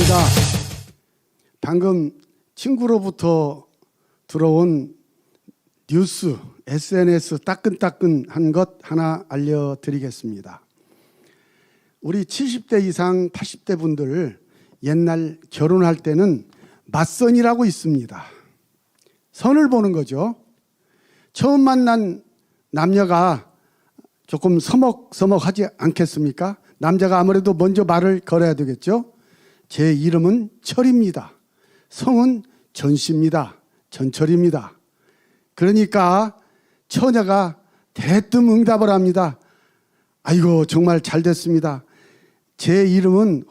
감사합니다. 방금 친구로부터 들어온 뉴스, SNS 따끈따끈한 것 하나 알려드리겠습니다. 우리 70대 이상 80대 분들 옛날 결혼할 때는 맞선이라고 있습니다. 선을 보는 거죠. 처음 만난 남녀가 조금 서먹서먹하지 않겠습니까? 남자가 아무래도 먼저 말을 걸어야 되겠죠. 제 이름은 철입니다. 성은 전씨입니다. 전철입니다. 그러니까 처녀가 대뜸 응답을 합니다. 아이고 정말 잘 됐습니다. 제 이름은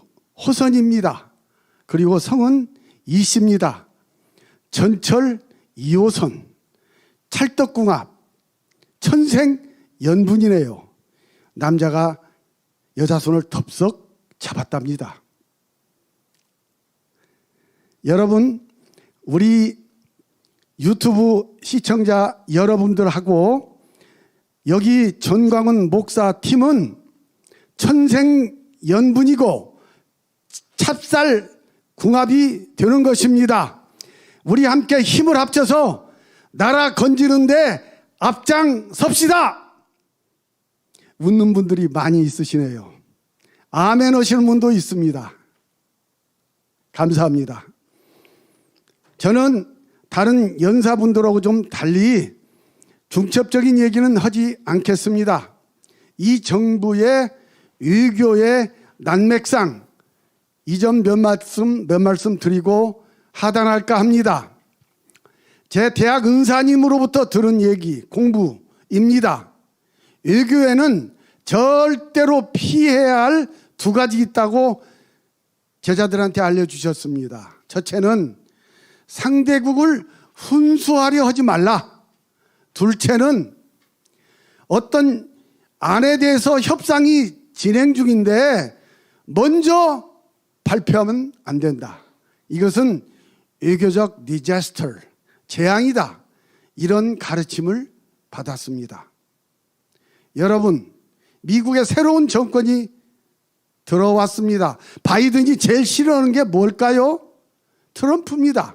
호선입니다. 그리고 성은 이씨입니다. 전철 2호선 찰떡궁합 천생연분이네요. 남자가 여자 손을 덥석 잡았답니다. 여러분, 우리 유튜브 시청자 여러분들하고 여기 전광훈 목사 팀은 천생연분이고 찹쌀 궁합이 되는 것입니다. 우리 함께 힘을 합쳐서 나라 건지는데 앞장섭시다. 웃는 분들이 많이 있으시네요. 아멘 하시는 분도 있습니다. 감사합니다. 저는 다른 연사분들하고 좀 달리 중첩적인 얘기는 하지 않겠습니다. 이 정부의 외교의 난맥상 이 점 몇 말씀 드리고 하단할까 합니다. 제 대학 은사님으로부터 들은 얘기, 공부입니다. 외교에는 절대로 피해야 할 두 가지 있다고 제자들한테 알려주셨습니다. 첫째는 상대국을 훈수하려 하지 말라. 둘째는 어떤 안에 대해서 협상이 진행 중인데 먼저 발표하면 안 된다. 이것은 외교적 디자스터, 재앙이다. 이런 가르침을 받았습니다. 여러분, 미국의 새로운 정권이 들어왔습니다. 바이든이 제일 싫어하는 게 뭘까요? 트럼프입니다.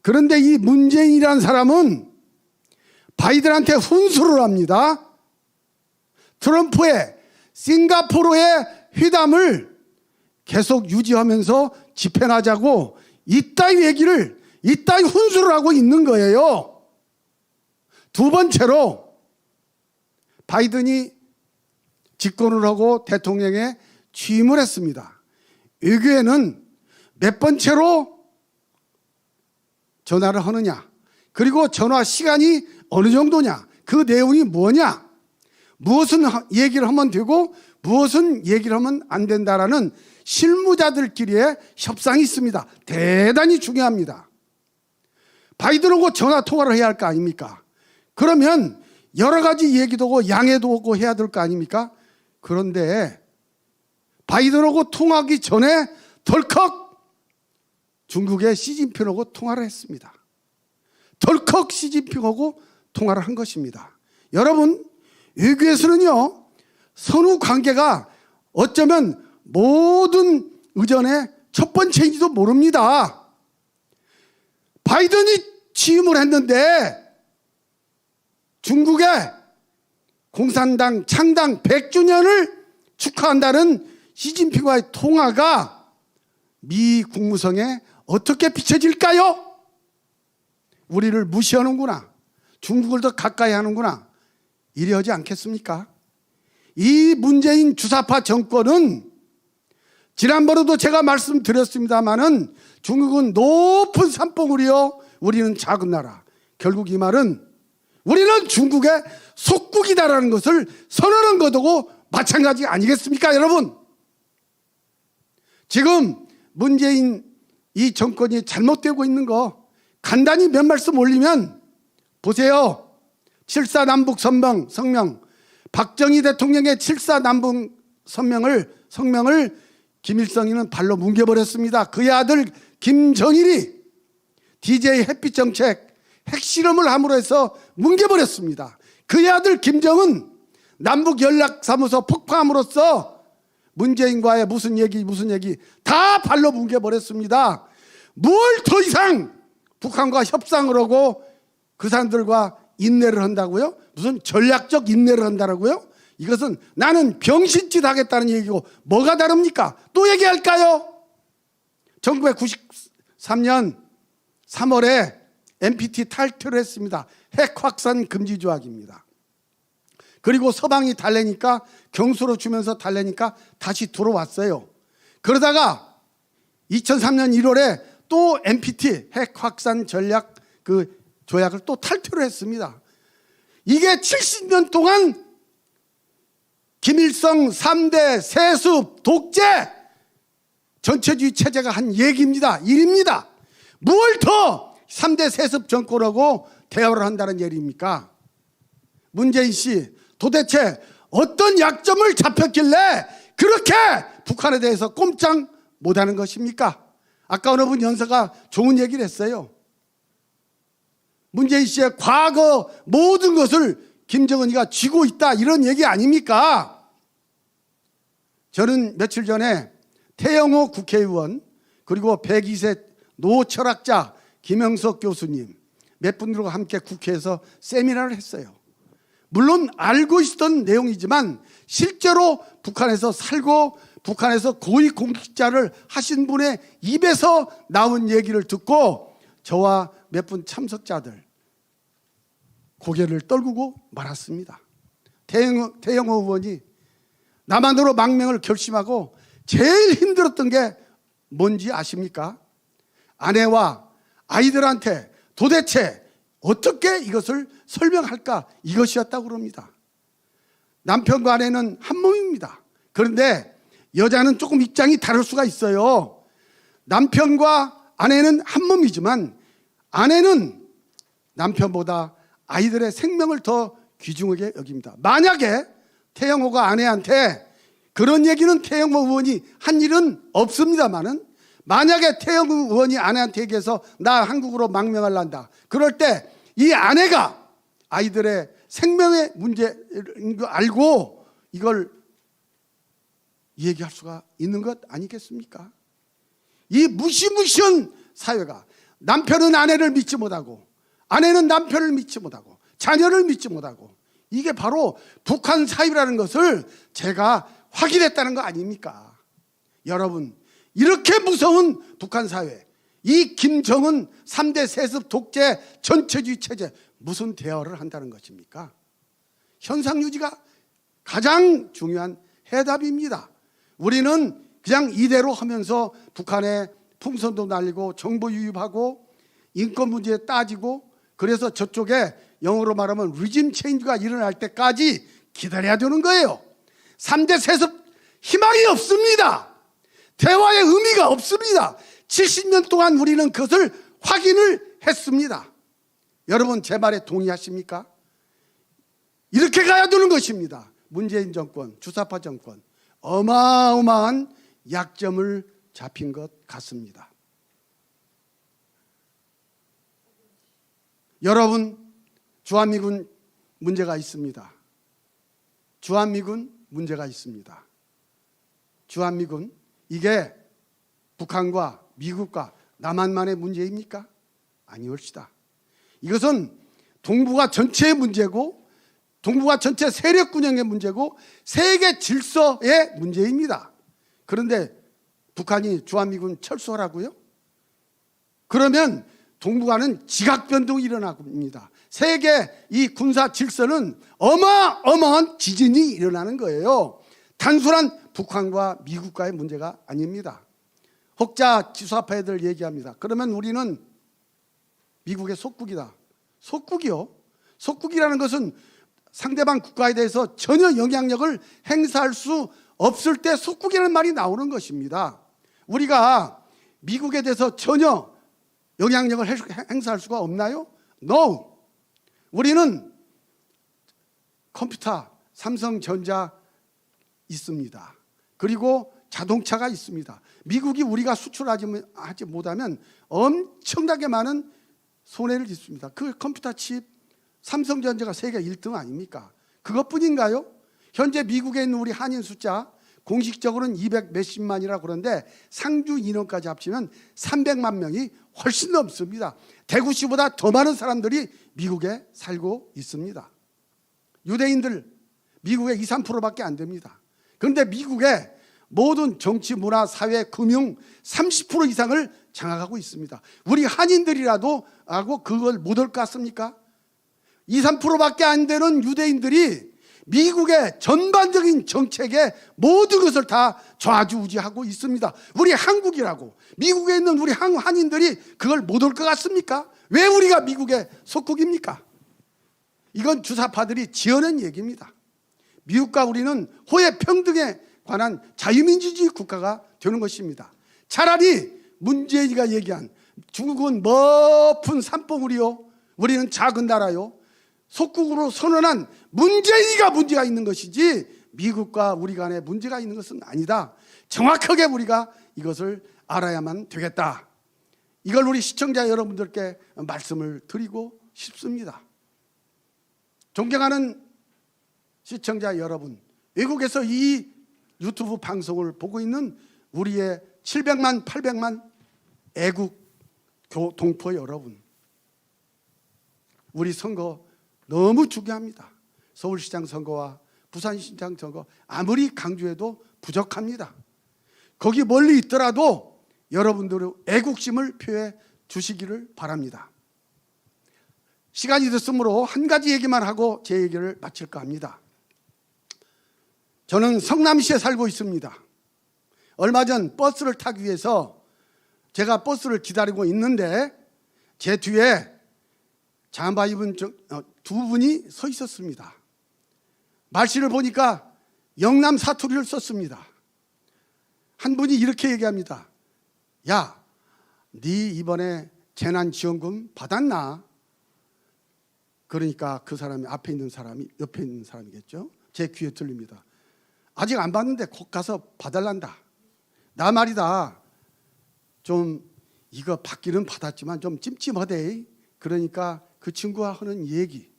그런데 이 문재인이라는 사람은 바이든한테 훈수를 합니다. 트럼프의 싱가포르의 회담을 계속 유지하면서 집행하자고 이따위 얘기를, 이따위 훈수를 하고 있는 거예요. 두 번째로 바이든이 집권을 하고 대통령에 취임을 했습니다. 외교에는 몇 번째로 전화를 하느냐, 그리고 전화 시간이 어느 정도냐, 그 내용이 뭐냐, 무엇은 얘기를 하면 되고 무엇은 얘기를 하면 안 된다라는 실무자들끼리의 협상이 있습니다. 대단히 중요합니다. 바이든하고 전화 통화를 해야 할 거 아닙니까? 그러면 여러 가지 얘기도 하고 양해도 하고 해야 될 거 아닙니까? 그런데 바이든하고 통화하기 전에 덜컥 중국의 시진핑하고 통화를 했습니다. 덜컥 시진핑하고 통화를 한 것입니다. 여러분, 외교에서는요, 선후 관계가 어쩌면 모든 의전의 첫 번째인지도 모릅니다. 바이든이 취임을 했는데 중국의 공산당 창당 100주년을 축하한다는 시진핑과의 통화가 미 국무성에 어떻게 비춰질까요? 우리를 무시하는구나, 중국을 더 가까이 하는구나, 이래하지 않겠습니까? 이 문재인 주사파 정권은 지난번에도 제가 말씀드렸습니다마는 중국은 높은 산봉우리요, 우리는 작은 나라. 결국 이 말은 우리는 중국의 속국이다라는 것을 선언한 것하고 마찬가지 아니겠습니까, 여러분? 지금 문재인 이 정권이 잘못되고 있는 거 간단히 몇 말씀 올리면 보세요. 7.4 남북 성명, 박정희 대통령의 7.4 남북 성명을 김일성이는 발로 뭉개버렸습니다. 그의 아들 김정일이 DJ 햇빛 정책 핵실험을 함으로 해서 뭉개버렸습니다. 그의 아들 김정은 남북 연락사무소 폭파함으로써 문재인과의 무슨 얘기 다 발로 뭉개버렸습니다. 뭘 더 이상 북한과 협상을 하고 그 사람들과 인내를 한다고요? 무슨 전략적 인내를 한다고요? 이것은 나는 병신짓 하겠다는 얘기고 뭐가 다릅니까? 또 얘기할까요? 1993년 3월에 NPT 탈퇴를 했습니다. 핵 확산 금지 조약입니다. 그리고 서방이 달래니까, 경수로 주면서 달래니까 다시 들어왔어요. 그러다가 2003년 1월에 또 NPT 핵 확산 전략 그 조약을 또 탈퇴를 했습니다. 이게 70년 동안 김일성 3대 세습 독재 전체주의 체제가 한 얘기입니다. 일입니다. 뭘 더 3대 세습 정권하고 대화를 한다는 얘기입니까? 문재인 씨, 도대체 어떤 약점을 잡혔길래 그렇게 북한에 대해서 꼼짝 못하는 것입니까? 아까 어느 분 연사가 좋은 얘기를 했어요. 문재인 씨의 과거 모든 것을 김정은이가 쥐고 있다, 이런 얘기 아닙니까? 저는 며칠 전에 태영호 국회의원, 그리고 102세 노철학자 김영석 교수님 몇 분들과 함께 국회에서 세미나를 했어요. 물론 알고 있었던 내용이지만 실제로 북한에서 살고 북한에서 고위공직자를 하신 분의 입에서 나온 얘기를 듣고 저와 몇 분 참석자들 고개를 떨구고 말았습니다. 태영호 의원이 남한으로 망명을 결심하고 제일 힘들었던 게 뭔지 아십니까? 아내와 아이들한테 도대체 어떻게 이것을 설명할까, 이것이었다고 그럽니다. 남편과 아내는 한 몸입니다. 그런데 여자는 조금 입장이 다를 수가 있어요. 남편과 아내는 한 몸이지만 아내는 남편보다 아이들의 생명을 더 귀중하게 여깁니다. 만약에 태영호가 아내한테, 그런 얘기는 태영호 의원이 한 일은 없습니다만은, 만약에 태영호 의원이 아내한테 얘기해서 나 한국으로 망명할란다, 그럴 때 이 아내가 아이들의 생명의 문제인 거 알고 이걸 얘기할 수가 있는 것 아니겠습니까? 이 무시무시한 사회가 남편은 아내를 믿지 못하고 아내는 남편을 믿지 못하고 자녀를 믿지 못하고, 이게 바로 북한 사회라는 것을 제가 확인했다는 거 아닙니까? 여러분, 이렇게 무서운 북한 사회, 이 김정은 3대 세습 독재 전체주의 체제 무슨 대화를 한다는 것입니까? 현상유지가 가장 중요한 해답입니다. 우리는 그냥 이대로 하면서 북한에 풍선도 날리고 정보 유입하고 인권 문제 따지고, 그래서 저쪽에 영어로 말하면 리짐 체인지가 일어날 때까지 기다려야 되는 거예요. 3대 세습 희망이 없습니다. 대화의 의미가 없습니다. 70년 동안 우리는 그것을 확인을 했습니다. 여러분, 제 말에 동의하십니까? 이렇게 가야 되는 것입니다. 문재인 정권, 주사파 정권, 어마어마한 약점을 잡힌 것 같습니다. 여러분, 주한미군 문제가 있습니다. 주한미군 문제가 있습니다. 주한미군, 이게 북한과 미국과 남한만의 문제입니까? 아니올시다. 이것은 동북아 전체의 문제고, 동북아 전체 세력 균형의 문제고, 세계 질서의 문제입니다. 그런데 북한이 주한미군 철수하라고요? 그러면 동북아는 지각 변동이 일어납니다. 세계 이 군사 질서는 어마어마한 지진이 일어나는 거예요. 단순한 북한과 미국과의 문제가 아닙니다. 혹자 지수파애들 얘기합니다. 그러면 우리는 미국의 속국이다. 속국이요? 속국이라는 것은 상대방 국가에 대해서 전혀 영향력을 행사할 수 없을 때 속국이라는 말이 나오는 것입니다. 우리가 미국에 대해서 전혀 영향력을 행사할 수가 없나요? No. 우리는 컴퓨터, 삼성전자 있습니다. 그리고 자동차가 있습니다. 미국이 우리가 수출하지 못하면 엄청나게 많은 손해를 입습니다. 그 컴퓨터 칩, 삼성전자가 세계 1등 아닙니까? 그것뿐인가요? 현재 미국에 있는 우리 한인 숫자 공식적으로는 200 몇십만이라고 그러는데 상주 인원까지 합치면 300만 명이 훨씬 넘습니다. 대구시보다 더 많은 사람들이 미국에 살고 있습니다. 유대인들 미국의 2, 3%밖에 안 됩니다. 그런데 미국의 모든 정치, 문화, 사회, 금융 30% 이상을 장악하고 있습니다. 우리 한인들이라도 하고 그걸 못 올 것 같습니까? 2, 3%밖에 안 되는 유대인들이 미국의 전반적인 정책에 모든 것을 다 좌지우지하고 있습니다. 우리 한국이라고 미국에 있는 우리 한인들이 그걸 못 올 것 같습니까? 왜 우리가 미국의 속국입니까? 이건 주사파들이 지어낸 얘기입니다. 미국과 우리는 호혜 평등에 관한 자유민주주의 국가가 되는 것입니다. 차라리 문재인이가 얘기한 중국은 높은 산봉우리요, 우리는 작은 나라요, 속국으로 선언한 문재인이가 문제가 있는 것이지 미국과 우리 간에 문제가 있는 것은 아니다. 정확하게 우리가 이것을 알아야만 되겠다. 이걸 우리 시청자 여러분들께 말씀을 드리고 싶습니다. 존경하는 시청자 여러분, 외국에서 이 유튜브 방송을 보고 있는 우리의 700만, 800만 애국 동포 여러분, 우리 선거 너무 중요합니다. 서울시장 선거와 부산시장 선거 아무리 강조해도 부족합니다. 거기 멀리 있더라도 여러분들의 애국심을 표해 주시기를 바랍니다. 시간이 됐으므로 한 가지 얘기만 하고 제 얘기를 마칠까 합니다. 저는 성남시에 살고 있습니다. 얼마 전 버스를 타기 위해서 제가 버스를 기다리고 있는데 제 뒤에 잠바 입은 두 분이 서 있었습니다. 말씨를 보니까 영남 사투리를 썼습니다. 한 분이 이렇게 얘기합니다. 야, 네 이번에 재난지원금 받았나? 그러니까 그 사람이 앞에 있는 사람이 옆에 있는 사람이겠죠. 제 귀에 들립니다. 아직 안 받는데 곧 가서 받을란다. 나 말이다. 좀 이거 받기는 받았지만 좀 찜찜하대. 그러니까 그 친구가 하는 얘기.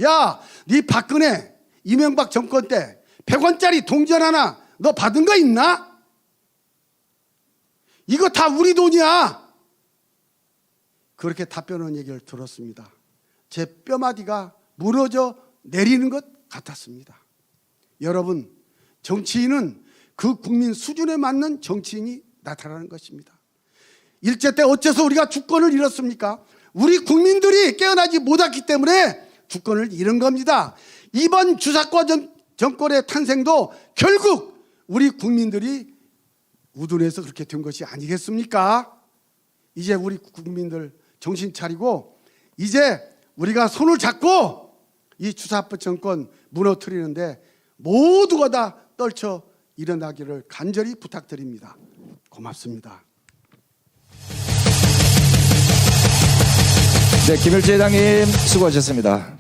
야, 네 박근혜 이명박 정권 때 100원짜리 동전 하나 너 받은 거 있나? 이거 다 우리 돈이야. 그렇게 답변하는 얘기를 들었습니다. 제 뼈마디가 무너져 내리는 것 같았습니다. 여러분, 정치인은 그 국민 수준에 맞는 정치인이 나타나는 것입니다. 일제 때 어째서 우리가 주권을 잃었습니까? 우리 국민들이 깨어나지 못했기 때문에 주권을 잃은 겁니다. 이번 주사권 정권의 탄생도 결국 우리 국민들이 우둔해서 그렇게 된 것이 아니겠습니까? 이제 우리 국민들 정신 차리고 이제 우리가 손을 잡고 이 주사권 정권 무너뜨리는데 모두가 다 떨쳐 일어나기를 간절히 부탁드립니다. 고맙습니다. 네, 김일재 회장님 수고하셨습니다.